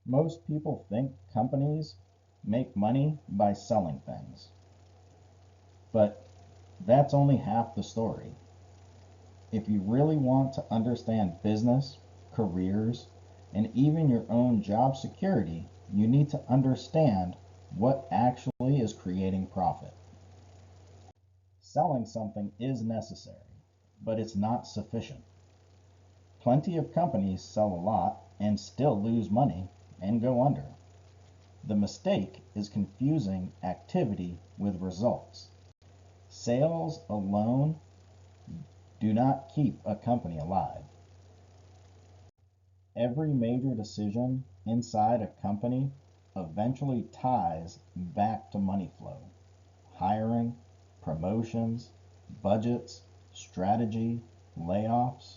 Most people think companies make money by selling things, but that's only half the story. If you really want to understand business, careers, and even your own job security, you need to understand what actually is creating profit. Selling something is necessary, but it's not sufficient. Plenty of companies sell a lot and still lose money and go under. The mistake is confusing activity with results. Sales alone do not keep a company alive. Every major decision inside a company eventually ties back to money flow, hiring, promotions, budgets, strategy, layoffs.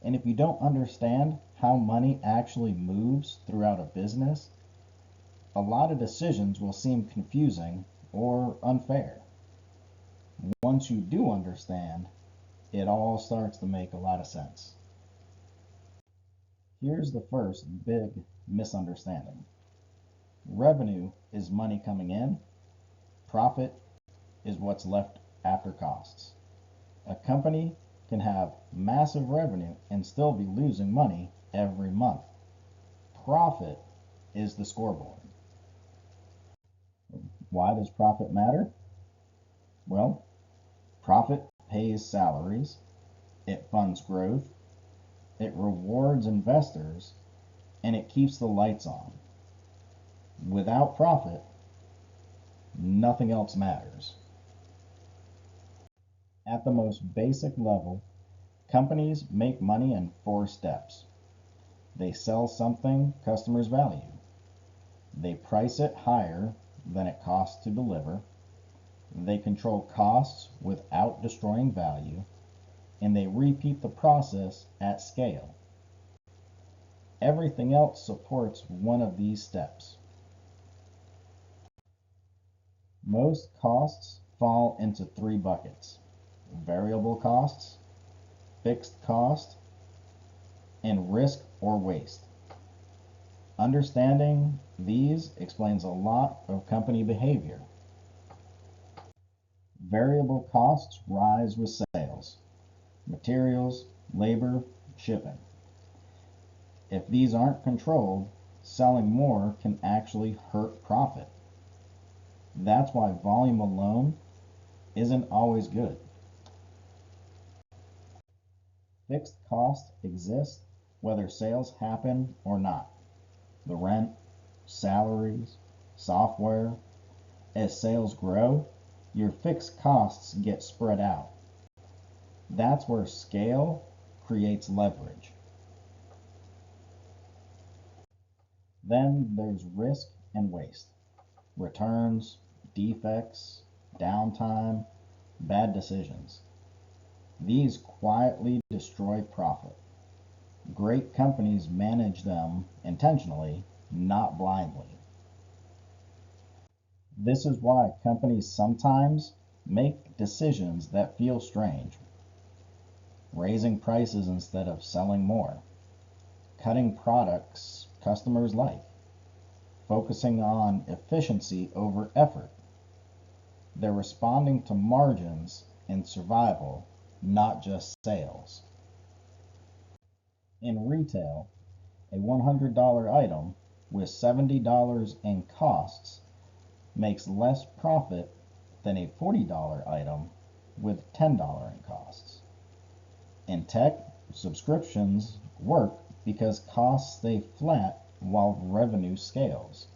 And if you don't understand how money actually moves throughout a business, a lot of decisions will seem confusing or unfair. Once you do understand, it all starts to make a lot of sense. Here's the first big misunderstanding. Revenue is money coming in, profit is what's left after costs. A company can have massive revenue and still be losing money every month. Profit is the scoreboard. Why does profit matter? Well, profit pays salaries, it funds growth, it rewards investors, and it keeps the lights on. Without profit, nothing else matters. At the most basic level, companies make money in four steps. They sell something customers value. They price it higher than it costs to deliver. They control costs without destroying value. And they repeat the process at scale. Everything else supports one of these steps. Most costs fall into three buckets: variable costs, fixed cost, and risk or waste. Understanding these explains a lot of company behavior. Variable costs rise with sales: materials, labor, shipping. If these aren't controlled, selling more can actually hurt profit. That's why volume alone isn't always good. Fixed costs exist whether sales happen or not. The rent, salaries, software. As sales grow, your fixed costs get spread out. That's where scale creates leverage. Then there's risk and waste: returns, defects, downtime, bad decisions. These quietly destroy profit. Great companies manage them intentionally, not blindly. This is why companies sometimes make decisions that feel strange: raising prices instead of selling more, cutting products customers like, focusing on efficiency over effort. They're responding to margins and survival, not just sales. In retail, a $100 item with $70 in costs makes less profit than a $40 item with $10 in costs. In tech, subscriptions work because costs stay flat while revenue scales.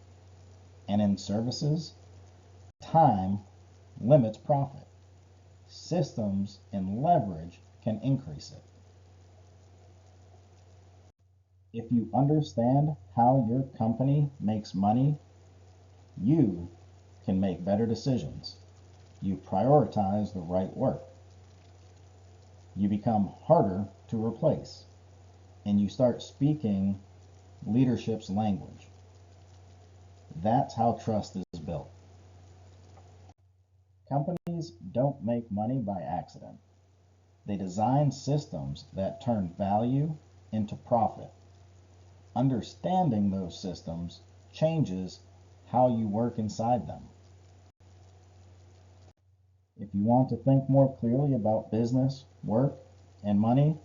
And in services, time limits profit. Systems and leverage can increase it. If you understand how your company makes money, you can make better decisions. You prioritize the right work. You become harder to replace. And you start speaking leadership's language. That's how trust is built. Companies don't make money by accident. They design systems that turn value into profit. Understanding those systems changes how you work inside them. If you want to think more clearly about business, work, and money,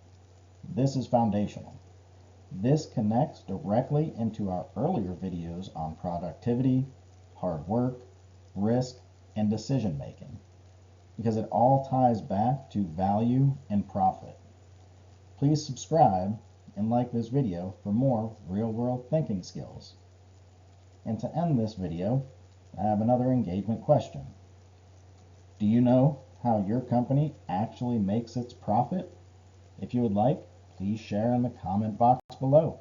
this is foundational. This connects directly into our earlier videos on productivity, hard work, risk, and decision making, because it all ties back to value and profit. Please subscribe and like this video for more real-world thinking skills. And to end this video, I have another engagement question. Do you know how your company actually makes its profit? If you would like, please share in the comment box below.